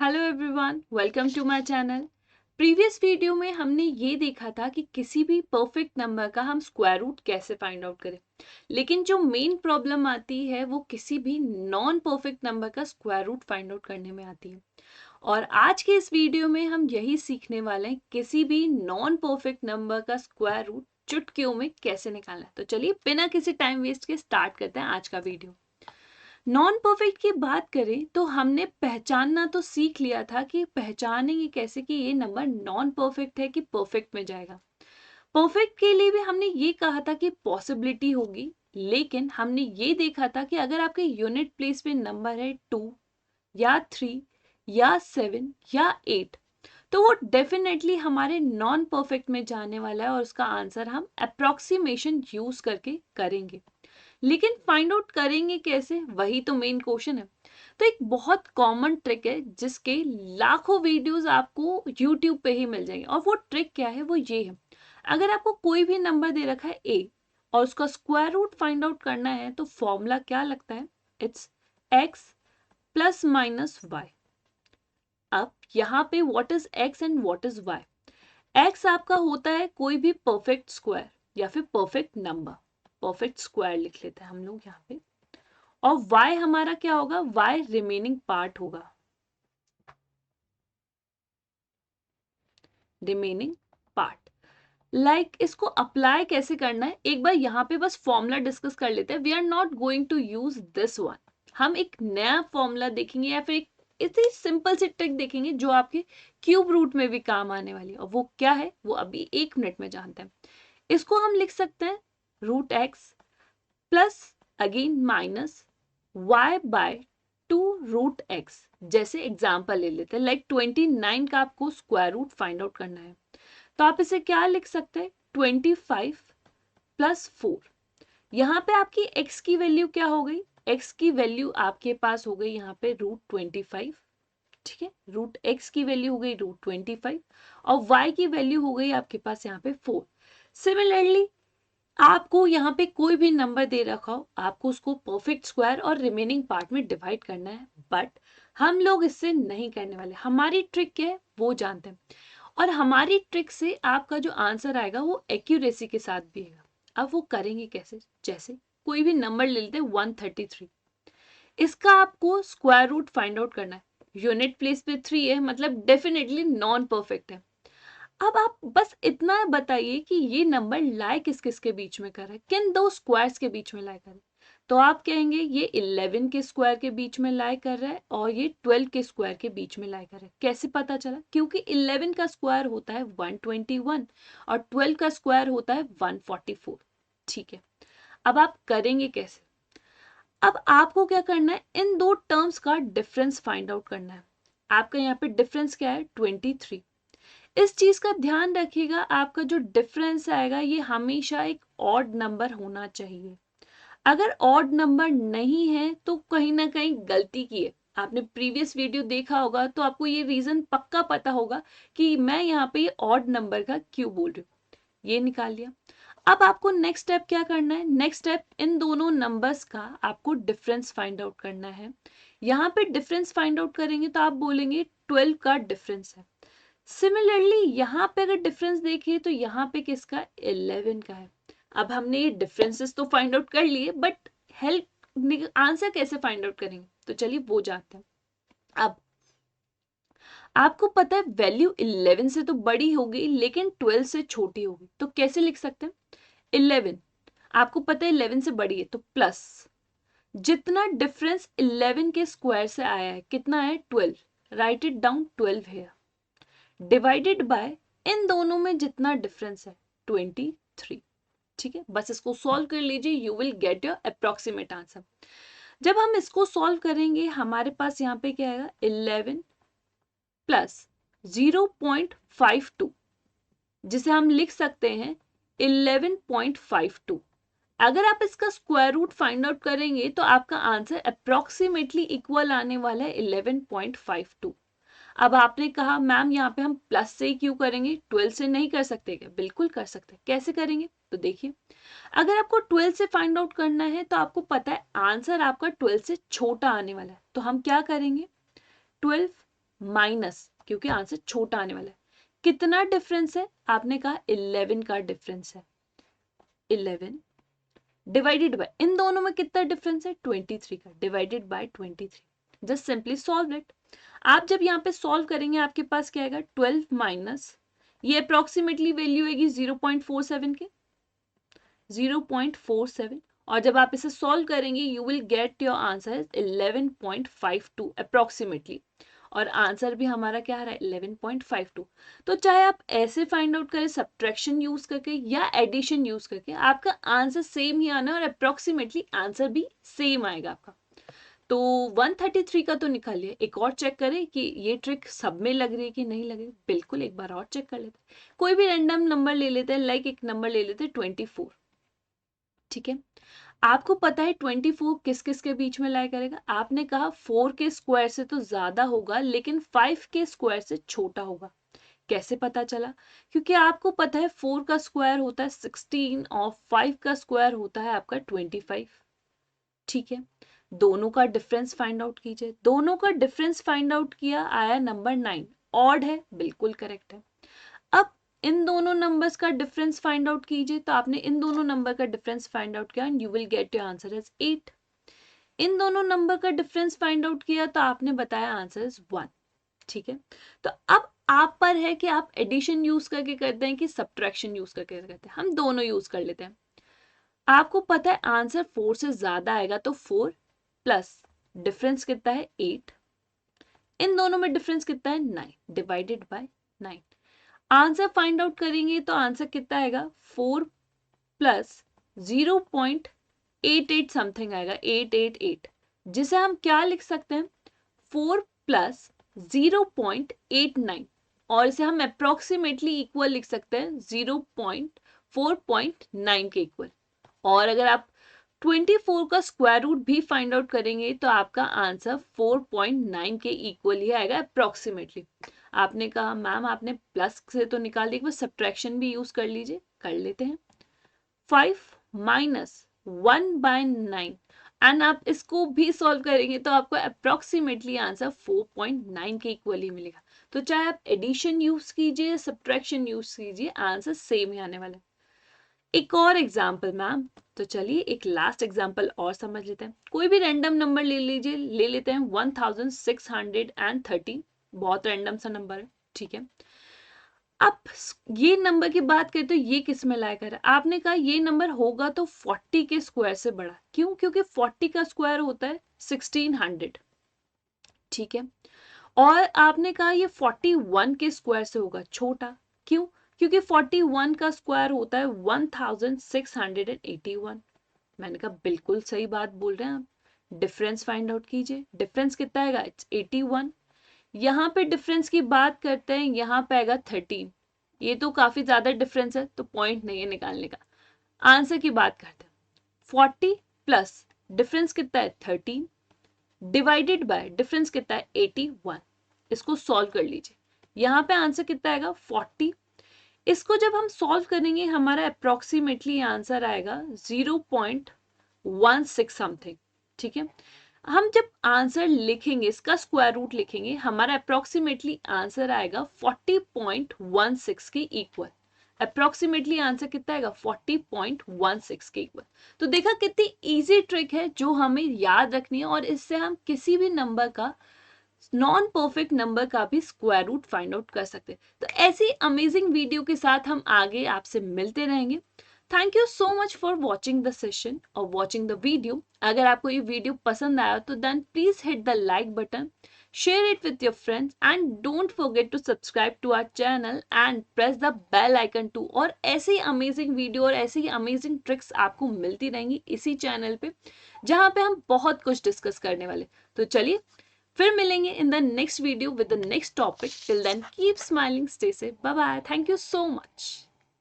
Hello everyone, welcome to my channel. Previous video में हमने ये देखा था कि किसी भी परफेक्ट नंबर का हम स्क्वायर रूट कैसे फाइंड आउट करें। लेकिन जो मेन प्रॉब्लम आती है वो किसी भी नॉन परफेक्ट नंबर का स्क्वायर रूट फाइंड आउट करने में आती है। और आज के इस वीडियो में हम यही सीखने वाले हैं किसी भी नॉन परफेक्ट नंबर का स्क्वायर रूट चुटकियों में कैसे निकालना है। तो चलिए बिना किसी टाइम वेस्ट के स्टार्ट करते हैं आज का वीडियो। नॉन परफेक्ट की बात करें तो हमने पहचानना तो सीख लिया था कि पहचानेंगे कैसे कि ये नंबर नॉन परफेक्ट है कि परफेक्ट में जाएगा। परफेक्ट के लिए भी हमने ये कहा था कि पॉसिबिलिटी होगी, लेकिन हमने ये देखा था कि अगर आपके यूनिट प्लेस में नंबर है 2 या 3 या 7 या 8 तो वो डेफिनेटली हमारे नॉन परफेक्ट में जाने वाला है और उसका आंसर हम अप्रोक्सीमेशन यूज करके करेंगे। लेकिन फाइंड आउट करेंगे कैसे, वही तो मेन क्वेश्चन है। तो एक बहुत कॉमन ट्रिक है जिसके लाखों वीडियोस आपको यूट्यूब पे ही मिल जाएंगे। और वो ट्रिक क्या है, वो ये है। अगर आपको कोई भी नंबर दे रखा है ए और उसका स्क्वायर रूट फाइंड आउट करना है तो फॉर्मूला क्या लगता है, it's X plus minus Y. अब यहाँ पे what is X and what is Y. X आपका होता है कोई भी परफेक्ट स्क्वायर या फिर परफेक्ट नंबर। परफेक्ट स्क्वायर लिख लेते हैं हम लोग यहाँ पे। और y हमारा क्या होगा, y रिमेनिंग पार्ट होगा, रिमेनिंग पार्ट। लाइक इसको अप्लाई कैसे करना है, एक बार यहाँ पे बस फॉर्मूला डिस्कस कर लेते हैं। We are not going to use this one. हम एक नया फॉर्मूला देखेंगे या फिर एक इतनी सिंपल सी ट्रिक देखेंगे जो आपके क्यूब रूट में भी काम आने वाली है। और वो क्या है वो अभी 1 मिनट में जानते हैं। इसको हम लिख सकते हैं root X plus again minus y by 2 root X. जैसे एग्जाम्पल ले लेते हैं, लाइक 29 का आपको स्क्वायर रूट फाइंड आउट करना है तो आप इसे क्या लिख सकते हैं, 25 प्लस 4। यहाँ पे आपकी x की वैल्यू क्या हो गई, x की वैल्यू आपके पास हो गई यहाँ पे √25। ठीक है, रूट x की वैल्यू हो गई √25 और y की वैल्यू हो गई आपके पास यहाँ पे 4। सिमिलरली आपको यहाँ पे कोई भी नंबर दे रखा हो, आपको उसको परफेक्ट स्क्वायर और रिमेनिंग पार्ट में डिवाइड करना है। बट हम लोग इससे नहीं करने वाले, हमारी ट्रिक क्या है वो जानते हैं। और हमारी ट्रिक से आपका जो आंसर आएगा वो एक्यूरेसी के साथ भी आएगा। अब वो करेंगे कैसे, जैसे कोई भी नंबर ले लेते हैं 133। इसका आपको स्क्वायर रूट फाइंड आउट करना है। यूनिट प्लेस पे 3 है, मतलब डेफिनेटली नॉन परफेक्ट है। अब आप बस इतना बताइए कि ये नंबर लाई किस किस के बीच में कर रहा है, किन दो स्क्वायर्स के बीच में लाई कर रहा है। तो आप कहेंगे ये 11 के स्क्वायर के बीच में लाई कर रहा है और ये 12 के स्क्वायर के बीच में लाई कर रहा है। कैसे पता चला, क्योंकि 11 का स्क्वायर होता है 121 और 12 का स्क्वायर होता है 144। ठीक है, अब आप करेंगे कैसे। अब आपको क्या करना है, इन दो टर्म्स का डिफरेंस फाइंड आउट करना है। आपका यहाँ पे डिफरेंस क्या है, 23। इस चीज का ध्यान रखिएगा, आपका जो डिफरेंस आएगा ये हमेशा एक ऑड नंबर होना चाहिए। अगर ऑड नंबर नहीं है तो कहीं ना कहीं गलती की है। आपने प्रीवियस वीडियो देखा होगा तो आपको ये रीजन पक्का पता होगा कि मैं यहाँ पे ये ऑड नंबर का क्यों बोल रही हूँ। ये निकाल लिया। अब आपको नेक्स्ट स्टेप क्या करना है, नेक्स्ट स्टेप इन दोनों नंबर्स का आपको डिफरेंस फाइंड आउट करना है। यहाँ पे डिफरेंस फाइंड आउट करेंगे तो आप बोलेंगे 12 का डिफरेंस है। सिमिलरली यहाँ पे अगर डिफरेंस देखिए तो यहाँ पे किसका, 11 का है। अब हमने ये डिफरेंसेस तो फाइंड आउट कर लिए, बट हेल्प आंसर कैसे फाइंड आउट करेंगे तो चलिए वो जानते हैं। अब आपको पता है वैल्यू 11 से तो बड़ी होगी लेकिन 12 से छोटी होगी, तो कैसे लिख सकते हैं। 11 आपको पता है 11 से बड़ी है तो प्लस जितना डिफरेंस 11 के स्क्वायर से आया है कितना है, 12। राइट इट डाउन, 12 है डिवाइडेड बाय इन दोनों में जितना डिफरेंस है 23। ठीक है, बस इसको सॉल्व कर लीजिए, you will get your approximate answer. जब हम इसको सॉल्व करेंगे हमारे पास यहाँ पे क्या आएगा, 11 प्लस 0.52, जिसे हम लिख सकते हैं 11.52। अगर आप इसका स्क्वायर रूट फाइंड आउट करेंगे तो आपका आंसर अप्रोक्सीमेटली इक्वल आने वाला है 11.52। अब आपने कहा मैम यहाँ पे हम प्लस से ही क्यों करेंगे, 12 से नहीं कर सकते क्या, बिल्कुल कर सकते हैं। कैसे करेंगे तो देखिए, अगर आपको 12 से फाइंड आउट करना है तो आपको पता है आंसर आपका 12 से छोटा आने वाला है, तो हम क्या करेंगे, 12 माइनस, क्योंकि आंसर छोटा आने वाला है। कितना डिफरेंस है? आपने कहा 11 का डिफरेंस है। 11 डिवाइडेड बाय, इन दोनों में कितना डिफरेंस है? 23 का, divided by 23। Just simply solve it. आप जब यहाँ पे सॉल्व करेंगे आपके पास क्या आएगा? 12 माइनस, ये अप्रोक्सीमेटली वैल्यू आएगी 0.47 के, 0.47, और जब आप इसे सॉल्व करेंगे you will get your answer 11.52 approximately, और आंसर भी हमारा क्या आ रहा है? 11.52। तो चाहे आप ऐसे फाइंड आउट करें सब्ट्रैक्शन यूज करके या एडिशन यूज करके, आपका आंसर सेम ही आना है और अप्रोक्सीमेटली आंसर भी सेम आएगा आपका। तो 133 का तो निकालिए, एक और चेक करें कि ये ट्रिक सब में लग रही है कि नहीं लग रही। बिल्कुल, एक बार और चेक कर लेते हैं। कोई भी रैंडम नंबर ले लेते हैं, लाइक एक नंबर ले लेते हैं 24, ठीक है। आपको पता है 24 किस किस के बीच में लाई करेगा? आपने कहा 4 के स्क्वायर से तो ज्यादा होगा लेकिन 5 के स्क्वायर से छोटा होगा। कैसे पता चला? क्योंकि आपको पता है 4 का स्क्वायर होता है 16 और 5 का स्क्वायर होता है आपका 25, ठीक है। दोनों का डिफरेंस फाइंड आउट कीजिए। दोनों का डिफरेंस फाइंड आउट किया, आया नंबर 9। ऑड है, बिल्कुल करेक्ट है। अब इन दोनों नंबर्स का डिफरेंस फाइंड आउट कीजिए, तो आपने इन दोनों नंबर का डिफरेंस फाइंड आउट किया and you will get your answer as 8। इन दोनों नंबर का डिफरेंस फाइंड आउट किया तो आपने बताया आंसर इज 1, ठीक है। तो अब आप पर है कि आप एडिशन यूज करके करते हैं कि सब्ट्रैक्शन यूज करके करते हैं। हम दोनों यूज कर लेते हैं। आपको पता है आंसर 4 से ज्यादा आएगा तो 4 प्लस डिफरेंस कितना है? 8। इन दोनों में डिफरेंस कितना है? 9, divided by 9। Answer find out करेंगे तो आंसर कितना आएगा? 4 प्लस 0.88 समथिंग आएगा, 888, जिसे हम क्या लिख सकते हैं? 4 प्लस 0.89, और इसे हम अप्रोक्सीमेटली इक्वल लिख सकते हैं 0.4.9 के इक्वल। और अगर आप 24 का स्क्वायर रूट भी फाइंड आउट करेंगे तो आपका आंसर 4.9 के इक्वल ही आएगा अप्रोक्सीमेटली। आपने कहा मैम आपने प्लस से तो निकाल दिया, एक बार सब्ट्रैक्शन भी यूज कर लीजिए। कर लेते हैं। 5 माइनस 1/9, एंड आप इसको भी सॉल्व करेंगे तो आपको अप्रोक्सीमेटली आंसर 4.9 के इक्वल ही मिलेगा। तो चाहे आप एडिशन यूज कीजिए, सब्ट्रैक्शन यूज कीजिए, आंसर सेम ही आने वाला है। एक और एग्जाम्पल मैम, तो चलिए एक लास्ट एग्जाम्पल और समझ लेते हैं। कोई भी रैंडम नंबर ले लीजिए, ले लेते हैं 1630, बहुत रैंडम सा नंबर है, ठीक है। अब ये नंबर की बात करें तो ये किस में लाया कर? आपने कहा ये नंबर होगा तो 40 के स्क्वायर से बड़ा। क्यों? क्योंकि 40 का स्क्वायर होता है 1600, ठीक है। और आपने कहा ये 41 के स्क्वायर से होगा छोटा। क्यों? क्योंकि 41 का स्क्वायर होता है 1681। मैंने कहा बिल्कुल सही बात बोल रहे हैं आप। डिफरेंस फाइंड आउट कीजिए। डिफरेंस कितना आएगा? इट्स 81। यहाँ पे डिफरेंस की बात करते हैं, यहाँ पे आएगा 13। ये तो काफी ज्यादा डिफरेंस है तो पॉइंट नहीं है निकालने का। आंसर की बात करते हैं। 40 प्लस डिफरेंस कितना है? 13 डिवाइडेड बाय डिफरेंस कितना है? 81। इसको सॉल्व कर लीजिए। यहाँ पे आंसर कितना आएगा? 40। इसको जब हम सॉल्व करेंगे हमारा अप्रोक्सीमेटली आंसर आएगा 0.16 समथिंग, ठीक है। हम जब आंसर लिखेंगे, इसका स्क्वायर रूट लिखेंगे, हमारा अप्रोक्सीमेटली आंसर आएगा 40.16 के इक्वल। अप्रोक्सीमेटली आंसर कितना आएगा? 40.16 के इक्वल। तो देखा कितनी इजी ट्रिक है जो हमें याद रखनी है, और इससे हम किसी भी नंबर का, नॉन परफेक्ट नंबर का भी स्क्वायर रूट फाइंड आउट कर सकते हैं। तो ऐसी अमेजिंग वीडियो के साथ हम आगे आपसे मिलते रहेंगे। Thank you so much for watching the session और वॉचिंग द वीडियो। अगर आपको ये वीडियो पसंद आया तो then please hit the like button, share it with your friends, and don't forget to subscribe to our channel and press the bell icon too। और ऐसी amazing video और ऐसी अमेजिंग ट्रिक्स आपको मिलती रहेंगी इसी चैनल पे, जहाँ पे हम बहुत कुछ डिस्कस करने वाले। तो चलिए फिर मिलेंगे in the next video with the next topic. Till then keep smiling, stay safe, bye bye, thank you so much.